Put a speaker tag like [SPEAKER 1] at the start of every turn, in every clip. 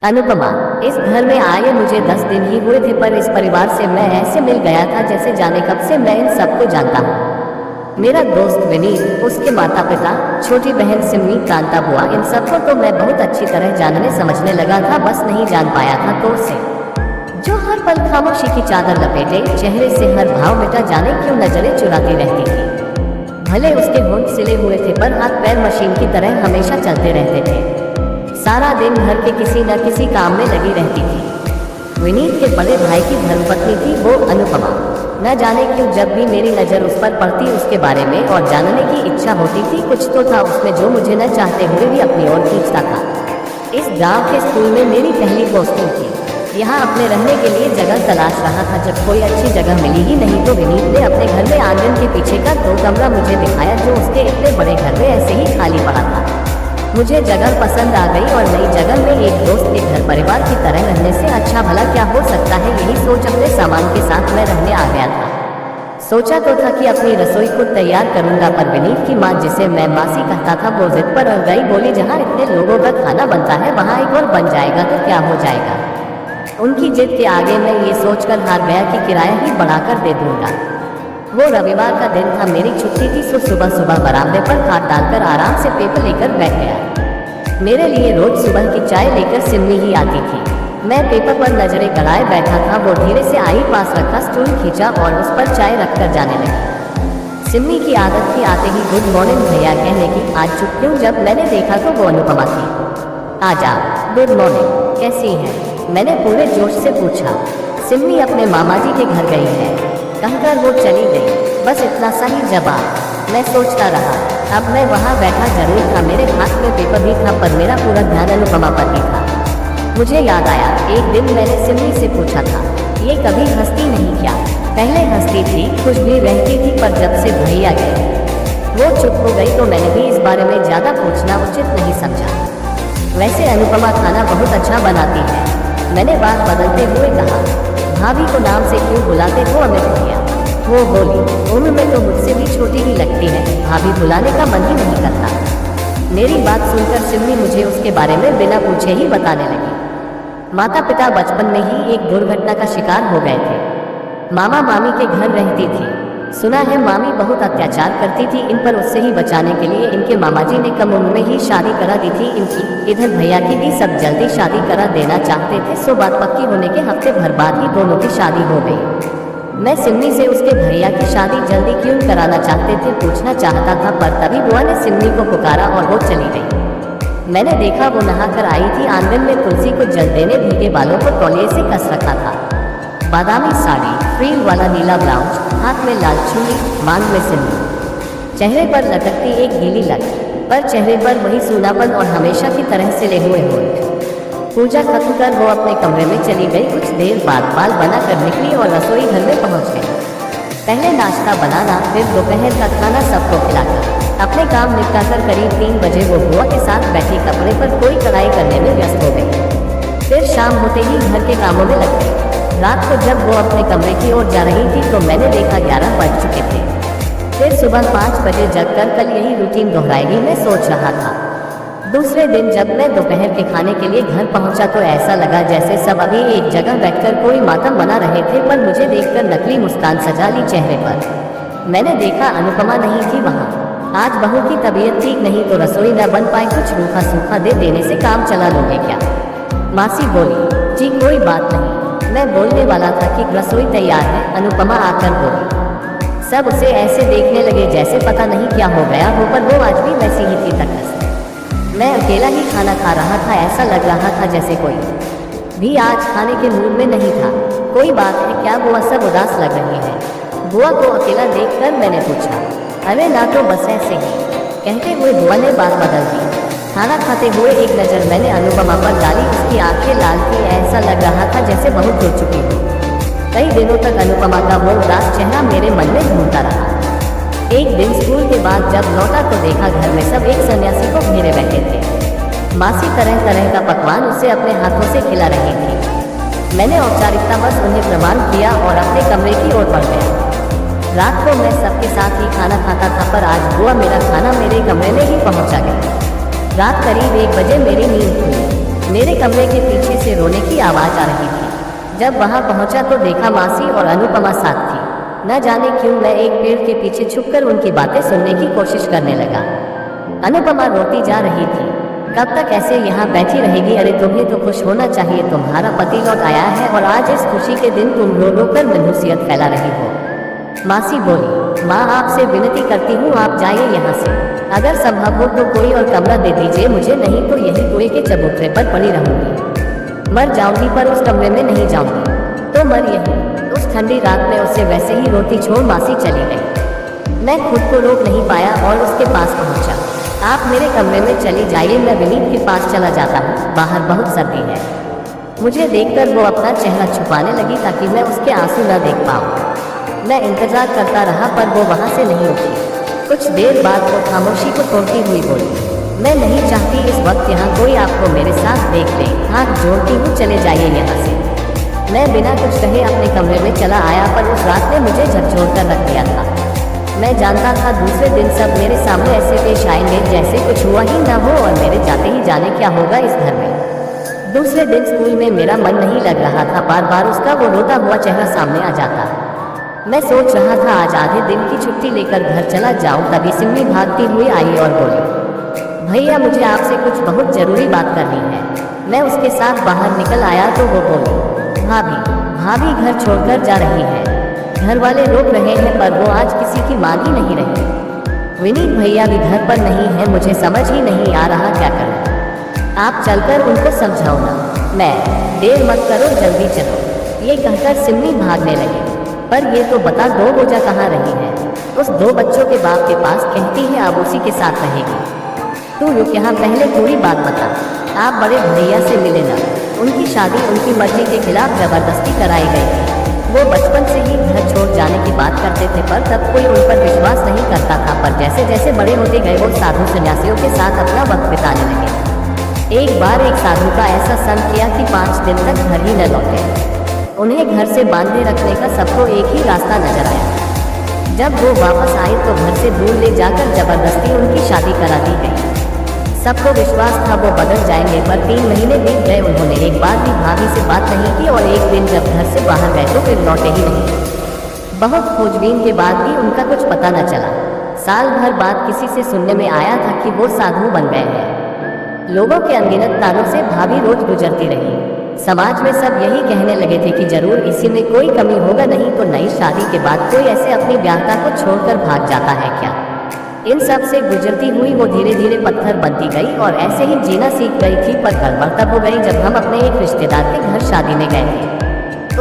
[SPEAKER 1] अनुपमा, इस घर में आए मुझे 10 दिन ही हुए थे, पर इस परिवार से मैं ऐसे मिल गया था जैसे जाने कब से मैं इन सबको जानता हूँ। मेरा दोस्त विनीत, उसके माता पिता, छोटी बहन सिमी, कांता बुआ, इन सबको तो मैं बहुत अच्छी तरह जानने समझने लगा था, बस नहीं जान पाया था तो से जो हर पल खामोशी की चादर लपेटे, चेहरे से हर भाव मिटा, जाने क्यों नजरें चुराती रहती थी। भले उसके होंठ सिले हुए थे, पर हाथ पैर मशीन की तरह हमेशा चलते रहते थे। सारा दिन घर के किसी न किसी काम में लगी रहती थी। विनीत के बड़े भाई की धर्मपत्नी थी वो अनुपमा। न जाने क्यों जब भी मेरी नज़र उस पर पड़ती, उसके बारे में और जानने की इच्छा होती थी। कुछ तो था उसमें जो मुझे न चाहते हुए भी अपनी ओर खींचता था। इस गांव के स्कूल में मेरी पहली पोस्टिंग थी। यहाँ अपने रहने के लिए जगह तलाश रहा था। जब कोई अच्छी जगह मिली ही नहीं तो विनीत ने अपने घर में आंगन के पीछे का 2 कमरा मुझे दिखाया, जो उसके इतने बड़े घर में ऐसे ही खाली पड़ा था। मुझे जगह पसंद आ गई और नई जगह में एक दोस्त के घर परिवार की तरह रहने से अच्छा भला क्या हो सकता है, यही सोच अपने सामान के साथ मैं रहने आ गया था। सोचा तो था कि अपनी रसोई खुद तैयार करूंगा, पर विनीत की माँ, जिसे मैं मासी कहता था, वो जिद पर अड़ गई। बोली, जहाँ इतने लोगों का खाना बनता है वहाँ एक और बन जाएगा तो क्या हो जाएगा। उनकी जिद के आगे मैं ये सोचकर हार गया कि किराया ही बढ़ाकर दे दूंगा। वो रविवार का दिन था, मेरी छुट्टी थी, सो सुबह सुबह बरामदे पर खाट डालकर आराम से पेपर लेकर बैठ गया। मेरे लिए रोज सुबह की चाय लेकर सिमी ही आती थी। मैं पेपर पर नजरें गड़ाए बैठा था। वो धीरे से आई, पास रखा स्टूल खींचा और उस पर चाय रखकर जाने लगी। सिमी की आदत थी आते ही गुड मॉर्निंग भैया कहने की। आज चुप क्यों? जब मैंने देखा तो वो अनुपमा थी। आजा, गुड मॉर्निंग, कैसी है? मैंने पूरे जोश से पूछा। सिमी अपने मामा जी के घर गई है, कहकर वो चली गई। बस इतना सा ही जवाब। मैं सोचता रहा। अब मैं वहाँ बैठा जरूर था, मेरे हाथ में पेपर भी था, पर मेरा पूरा ध्यान अनुपमा पर ही था। मुझे याद आया, एक दिन मैंने सिमी से पूछा था, ये कभी हंसती नहीं क्या? पहले हंसती थी, खुश भी रहती थी, पर जब से भैया गए वो चुप हो गई। तो मैंने भी इस बारे में ज़्यादा पूछना उचित नहीं समझा। वैसे अनुपमा खाना बहुत अच्छा बनाती है, मैंने बात बदलते हुए कहा। भाभी को नाम से क्यों बुलाते हो अमित भैया? वो बोली, उम्र में तो मुझसे भी छोटी ही लगती है, भाभी बुलाने का मन ही नहीं करता। मेरी बात सुनकर सिमी मुझे उसके बारे में बिना पूछे ही बताने लगी। माता पिता बचपन में ही एक दुर्घटना का शिकार हो गए थे। मामा मामी के घर रहती थी। सुना है मामी बहुत अत्याचार करती थी इन पर, उससे ही बचाने के लिए इनके मामा जी ने कम उम्र में ही शादी करा दी थी इनकी। इधर भैया की भी सब जल्दी शादी करा देना चाहते थे, सो बात पक्की होने के हफ्ते भर बाद ही दोनों की शादी हो गई। मैं सिमी से उसके भैया की शादी जल्दी क्यों कराना चाहते थे पूछना चाहता था, पर तभी बुआ ने सिमी को पुकारा और वो चली गई। मैंने देखा वो नहाकर आई थी, आंगन में तुलसी को जल देने भीगे बालों को तौलिए से कस रखा था। बादामी साड़ी, फ्रील वाला नीला ब्लाउज, हाथ में लाल चूड़ी, मांग में सिंदूर, चेहरे पर लटकती एक गीली लट, पर चेहरे पर वही सूनापन और हमेशा की तरह सिले हुए होंठ। पूजा खत्म कर वो अपने कमरे में चली गई। कुछ देर बाद बाल बना कर निकली और रसोई घर में पहुंच गई। पहले नाश्ता बनाना, फिर दोपहर का खाना सबको खिलाकर अपने काम निपटाकर करीब 3 बजे वो बुआ के साथ बैठी कपड़े पर कोई कढ़ाई करने में व्यस्त हो गई। फिर शाम होते ही घर के कामों में लग गई। रात को जब वो अपने कमरे की ओर जा रही थी तो मैंने देखा 11 बज चुके थे। फिर सुबह 5 बजे जगकर कल यही रूटीन दोहराएगी, मैं सोच रहा था। दूसरे दिन जब मैं दोपहर के खाने के लिए घर पहुंचा तो ऐसा लगा जैसे सब अभी एक जगह बैठकर कोई मातम मना रहे थे, पर मुझे देखकर नकली मुस्कान सजा ली चेहरे पर। मैंने देखा अनुपमा नहीं थी वहाँ। आज बहू की तबीयत ठीक नहीं तो रसोई न बन पाई, कुछ रूखा सूखा दे देने से काम चला लोगे क्या? मासी बोली, जी कोई बात नहीं। मैं बोलने वाला था कि रसोई तैयार है, अनुपमा आकर बोली। सब उसे ऐसे देखने लगे जैसे पता नहीं क्या हो गया हो, पर वो आज भी वैसी ही थी तकस। मैं अकेला ही खाना खा रहा था, ऐसा लग रहा था जैसे कोई भी आज खाने के मूड में नहीं था। कोई बात है क्या? बुआ सब उदास लग रही है। बुआ को अकेला देखकर मैंने पूछा। अरे ना, तो बस ऐसे ही, कहते हुए बुआ ने बात बदल दी। खाना खाते हुए एक नज़र मैंने अनुपमा पर डाली, उसकी आंखें लाल थी, ऐसा लग रहा था जैसे बहुत रो चुकी हो। कई दिनों तक अनुपमा का वो उदास चेहरा मेरे मन में घूमता रहा। एक दिन स्कूल के बाद जब लौटा तो देखा घर में सब एक सन्यासी को घेरे बैठे थे। मासी तरह तरह का पकवान उसे अपने हाथों से खिला रही थी। मैंने औपचारिकता बस उन्हें प्रणाम किया और अपने कमरे की ओर बढ़ गया। रात को मैं सबके साथ ही खाना खाता था, पर आज बुआ मेरा खाना मेरे कमरे में ही पहुंचा गई। रात करीब 1 बजे मेरी नींद खुली। मेरे कमरे के पीछे से रोने की आवाज़ आ रही थी। जब वहाँ पहुँचा तो देखा मासी और अनुपमा साथ थी। न जाने क्यों मैं एक पेड़ के पीछे छुपकर उनकी बातें सुनने की कोशिश करने लगा। अनुपमा रोती जा रही थी। कब तक ऐसे यहाँ बैठी रहेगी? अरे तुम्हें तो खुश होना चाहिए, तुम्हारा पति लौट आया है और आज इस खुशी के दिन तुम रो रो कर मनहूसियत फैला रही हो। मासी बोली, माँ आपसे विनती करती हूँ आप जाइए यहाँ से। अगर संभव हो तो कोई और कमरा दे दीजिए मुझे, नहीं तो यही कुएं के चबूतरे पर पड़ी रहूंगी। मर जाऊंगी पर उस कमरे में नहीं जाऊंगी। तो मर यही। उस ठंडी रात में उसे वैसे ही रोती छोड़ मासी चली गई। मैं खुद को रोक नहीं पाया और उसके पास पहुंचा। आप मेरे कमरे में चली जाइए, मैं विनीत के पास चला जाता हूँ, बाहर बहुत सर्दी है। मुझे देखकर वो अपना चेहरा छुपाने लगी ताकि मैं उसके आंसू न देख पाऊँ। मैं इंतजार करता रहा पर वो वहाँ से नहीं उठी। कुछ देर बाद वो खामोशी को तोड़ती हुई बोली, मैं नहीं चाहती इस वक्त यहाँ कोई आपको मेरे साथ देख ले। हाथ जोड़ती हूँ, चले जाइए यहाँ से। मैं बिना कुछ कहे अपने कमरे में चला आया पर उस रात ने मुझे झकझोर कर रख दिया था। मैं जानता था दूसरे दिन सब मेरे सामने ऐसे पेश आएंगे जैसे कुछ हुआ ही ना हो और मेरे जाते ही जाने क्या होगा इस घर में। दूसरे दिन स्कूल में मेरा मन नहीं लग रहा था, बार बार उसका वो रोता हुआ चेहरा सामने आ जाता। मैं सोच रहा था आज आधे दिन की छुट्टी लेकर घर चला जाऊं, तभी सिम्मी भागती हुई आई और बोली, भैया मुझे आपसे कुछ बहुत जरूरी बात करनी है। मैं उसके साथ बाहर निकल आया तो वो बोली, भाभी घर छोड़कर जा रही है। घर वाले रोक रहे हैं पर वो आज किसी की मान ही नहीं रही। विनीत भैया भी घर पर नहीं है, मुझे समझ ही नहीं आ रहा क्या करूं। आप चलकर उनको समझाओ ना। मैं, देर मत करो जल्दी चलो। ये कहकर सिम्मी भागने लगी। पर ये तो बता दो पूजा कहाँ रही है? उस 2 बच्चों के बाप के पास, कहती है अब उसी के साथ रहेगी। तू रुक यहाँ, पहले पूरी बात बता। आप बड़े भैया से मिले ना। उनकी शादी उनकी मर्जी के खिलाफ जबरदस्ती कराई गई थी। वो बचपन से ही घर छोड़ जाने की बात करते थे पर तब कोई उन पर विश्वास नहीं करता था, पर जैसे जैसे बड़े होते गए वो साधु सन्यासियों के साथ अपना वक्त बिताने लगे। एक बार एक साधु का ऐसा संग किया कि 5 दिन तक घर ही न लौटे। उन्हें घर से बांधे रखने का सबको एक ही रास्ता नजर आया। जब वो वापस आए तो घर से दूर ले जाकर जबरदस्ती उनकी शादी करा दी गई। सबको विश्वास था वो बदल जाएंगे पर 3 महीने बीत गए, उन्होंने एक बार भी भाभी से बात नहीं की और एक दिन जब घर से बाहर गए तो फिर लौटे ही नहीं। बहुत खोजबीन के बाद भी उनका कुछ पता न चला। साल भर बाद किसी से सुनने में आया था कि वो साधु बन गए हैं। लोगों के अनगिनत तारों से भाभी रोज गुजरती रही। समाज में सब यही कहने लगे थे कि जरूर इसी में कोई कमी होगा, नहीं तो नई शादी के बाद कोई ऐसे अपनी ब्याहता को छोड़कर भाग जाता है क्या। इन सब से गुजरती हुई वो धीरे धीरे पत्थर बनती गई और ऐसे ही जीना सीख गई थी। पर गड़बड़ तब हो गई जब हम अपने एक रिश्तेदार के घर शादी में गए थे।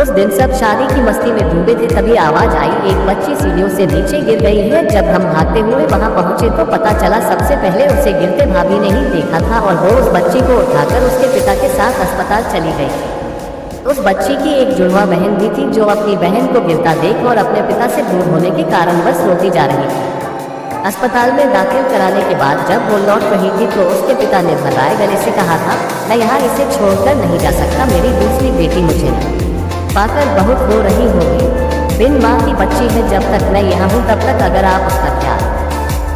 [SPEAKER 1] उस दिन सब शादी की मस्ती में डूबे थे, तभी आवाज आई, एक बच्ची सीढ़ियों से नीचे गिर गई है। जब हम भागते हुए वहां पहुंचे तो पता चला सबसे पहले उसे गिरते भाभी ने ही देखा था और वो उस बच्ची को उठाकर उसके पिता के साथ अस्पताल चली गई। उस बच्ची की एक जुड़वा बहन भी थी जो अपनी बहन को गिरता देख और अपने पिता से दूर होने के कारण बस रोती जा रही थी। अस्पताल में दाखिल कराने के बाद जब वो लौट रही थी तो उसके पिता ने भर्राए गले से कहा था, मैं यहाँ इसे छोड़कर नहीं जा सकता, मेरी दूसरी बेटी मुझे पाकर बहुत रो रही होगी। बिन माँ की बच्ची है, जब तक मैं यहाँ हूँ तब तक अगर आप उसका ख्याल,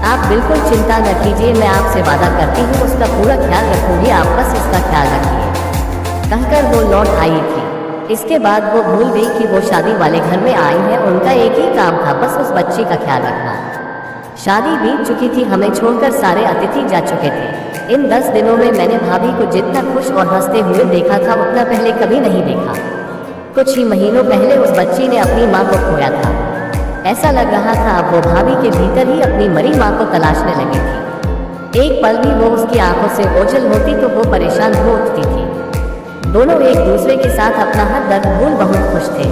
[SPEAKER 1] आप बिल्कुल चिंता न कीजिए, मैं आपसे वादा करती हूँ उसका पूरा ख्याल रखूंगी, आप बस इसका ख्याल रखिए। कहकर वो लौट आई थी। इसके बाद वो भूल गई कि वो शादी वाले घर में आई है। उनका एक ही काम था, बस उस बच्ची का ख्याल रखना। शादी बीत चुकी थी, हमें छोड़कर सारे अतिथि जा चुके थे। इन 10 दिनों में मैंने भाभी को जितना खुश और हंसते हुए देखा था उतना पहले कभी नहीं देखा। कुछ ही महीनों पहले उस बच्ची ने अपनी माँ को खोया था। ऐसा लग रहा था अब वो भाभी के भीतर ही अपनी मरी माँ को तलाशने लगी थी। एक पल भी वो उसकी आंखों से ओझल होती तो वो परेशान हो उठती थी। दोनों एक दूसरे के साथ अपना हर दर्द भूल बहुत खुश थे।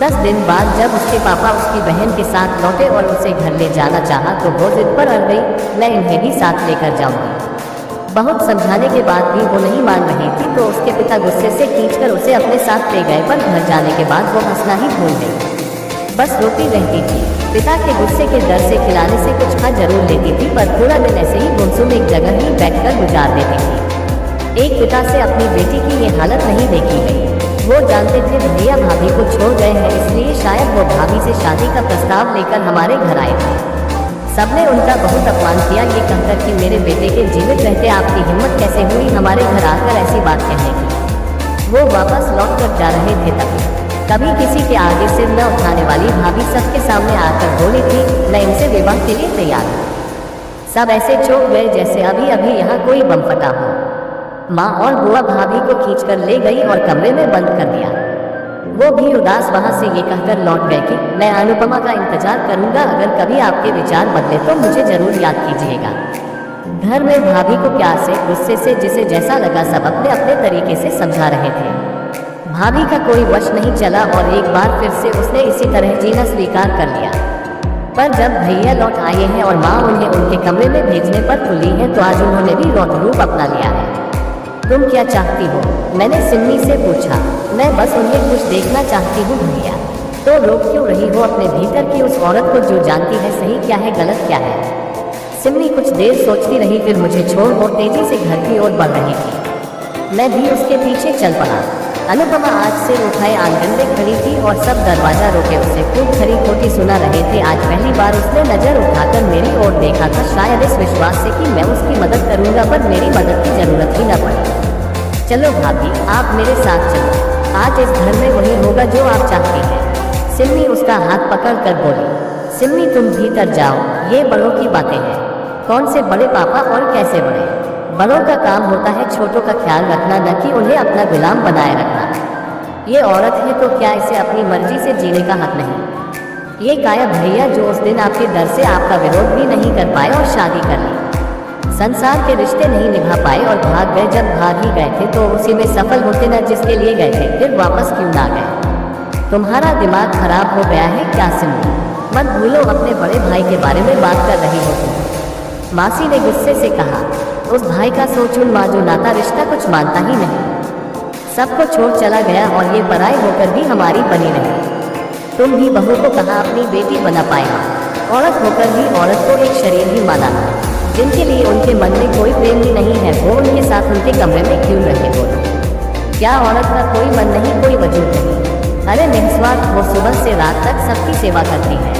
[SPEAKER 1] 10 दिन बाद जब उसके पापा उसकी बहन के साथ लौटे और उसे घर ले जाना चाहा तो वो जिद पर अड़ गई, मैं इन्हें भी साथ लेकर जाऊंगी। बहुत समझाने के बाद भी वो नहीं मान रही थी तो उसके पिता गुस्से से खींचकर उसे अपने साथ ले गए, पर घर जाने के बाद वो हंसना ही भूल गई, बस रोती रहती थी। पिता के गुस्से के डर से खिलाने से कुछ खा जरूर लेती थी पर पूरा दिन ऐसे ही गुमसुम एक जगह ही बैठकर गुजार देती थी। एक पिता से अपनी बेटी की ये हालत नहीं देखी गई। वो जानते थे भैया भाभी को छोड़ गए हैं, इसलिए शायद वो भाभी से शादी का प्रस्ताव लेकर हमारे घर आए थे। सबने उनका बहुत अपमान किया, ये कहकर कि मेरे बेटे के जीवित रहते आपकी हिम्मत कैसे हुई हमारे घर आकर ऐसी बात कहने की। वो वापस लौट कर जा रहे थे तभी कभी किसी के आगे सिर न उठाने वाली भाभी सबके सामने आकर बोली थी, मैं इनसे विवाह के लिए तैयार हूँ। सब ऐसे चौंक गए जैसे अभी अभी यहाँ कोई बम फटा हो। माँ और बुआ भाभी को खींचकर ले गई और कमरे में बंद कर दिया। वो भी उदास वहां से ये कहकर लौट गए कि मैं अनुपमा का इंतजार करूंगा, अगर कभी आपके विचार बदले तो मुझे जरूर याद कीजिएगा। घर में भाभी को प्यार से गुस्से से जिसे जैसा लगा सब अपने अपने तरीके से समझा रहे थे। भाभी का कोई वश नहीं चला और एक बार फिर से उसने इसी तरह जीना स्वीकार कर लिया। पर जब भैया लौट आए हैं और माँ उन्हें उनके कमरे में भेजने पर तुली है तो आज उन्होंने भी रौद्र रूप अपना लिया है। तुम क्या चाहती हो? मैंने सिम्मी से पूछा। मैं बस उन्हें कुछ देखना चाहती हूँ भैया। तो रोक क्यों रही हो अपने भीतर की उस औरत को जो जानती है सही क्या है गलत क्या है? सिम्मी कुछ देर सोचती रही, फिर मुझे छोड़ वो तेजी से घर की ओर बढ़ रही थी। मैं भी उसके पीछे चल पड़ा। अनुपमा आज से उठाए आंगन में खड़ी थी और सब दरवाजा रोके उसे खूब खरी खोटी सुना रहे थे। आज पहली बार उसने नजर उठाकर मेरी ओर देखा था, शायद इस विश्वास से कि मैं उसकी मदद करूंगा, पर मेरी मदद की जरूरत ही न पड़ी। चलो भाभी, आप मेरे साथ चलो। आज इस घर में वही होगा जो आप चाहती हैं। सिम्मी उसका हाथ पकड़ कर बोली। सिम्मी तुम भीतर जाओ, ये बड़ों की बातें हैं। कौन से बड़े पापा और कैसे बड़े? बड़ों का काम होता है छोटों का ख्याल रखना, न कि उन्हें अपना गुलाम बनाए रखना। ये औरत है तो क्या इसे अपनी मर्जी से जीने का हक नहीं? ये काया भैया जो उस दिन आपके डर से आपका विरोध भी नहीं कर पाए और शादी कर ली, संसार के रिश्ते नहीं निभा पाए और भाग गए। जब भाग ही गए थे तो उसी में सफल होते न जिसके लिए गए थे, फिर वापस क्यों ना गए? तुम्हारा दिमाग खराब हो गया है क्या सिम्मी? मत भूलो अपने बड़े भाई के बारे में बात कर रही हो तुम। मासी ने गुस्से से कहा। उस भाई का सोचूं माँ जो नाता रिश्ता कुछ मानता ही नहीं, सबको छोड़ चला गया और ये पराई होकर भी हमारी बनी रही। तुम भी बहू को कहा अपनी बेटी बना पाएगा, औरत होकर भी औरत को एक शरीर ही माना। जिनके लिए उनके मन में कोई प्रेम ही नहीं है वो उनके साथ उनके कमरे में क्यों रहे बोलो? क्या औरत का कोई मन नहीं, कोई वजूद नहीं? अरे निस्वार्थ वो सुबह से रात तक सबकी सेवा करती है।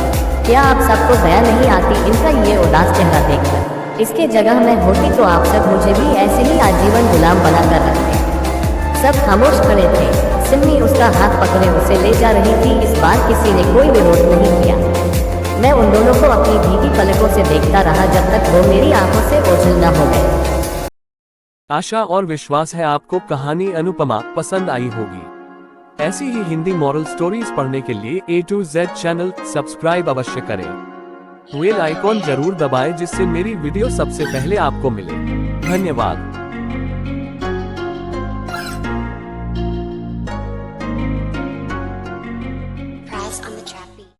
[SPEAKER 1] क्या आप सबको दया नहीं आती इनका ये उदास चेहरा देखकर? इसके जगह मैं होती तो आप सब मुझे भी ऐसे ही आजीवन गुलाम बना कर रखते। सब खामोश खड़े थे। सिम्मी उसका हाथ पकड़े उसे ले जा रही थी। इस बार किसी ने कोई विरोध नहीं किया। मैं उन दोनों को अपनी भीगी पलकों से देखता रहा जब तक वो मेरी आंखों से ओझल न हो गए।
[SPEAKER 2] आशा और विश्वास है आपको कहानी अनुपमा पसंद आई होगी। ऐसी ही हिंदी मॉरल स्टोरीज पढ़ने के लिए A to Z channel subscribe अवश्य करें। बेल आइकॉन जरूर दबाएं जिससे मेरी वीडियो सबसे पहले आपको मिले। धन्यवाद।
[SPEAKER 3] Press on the trap.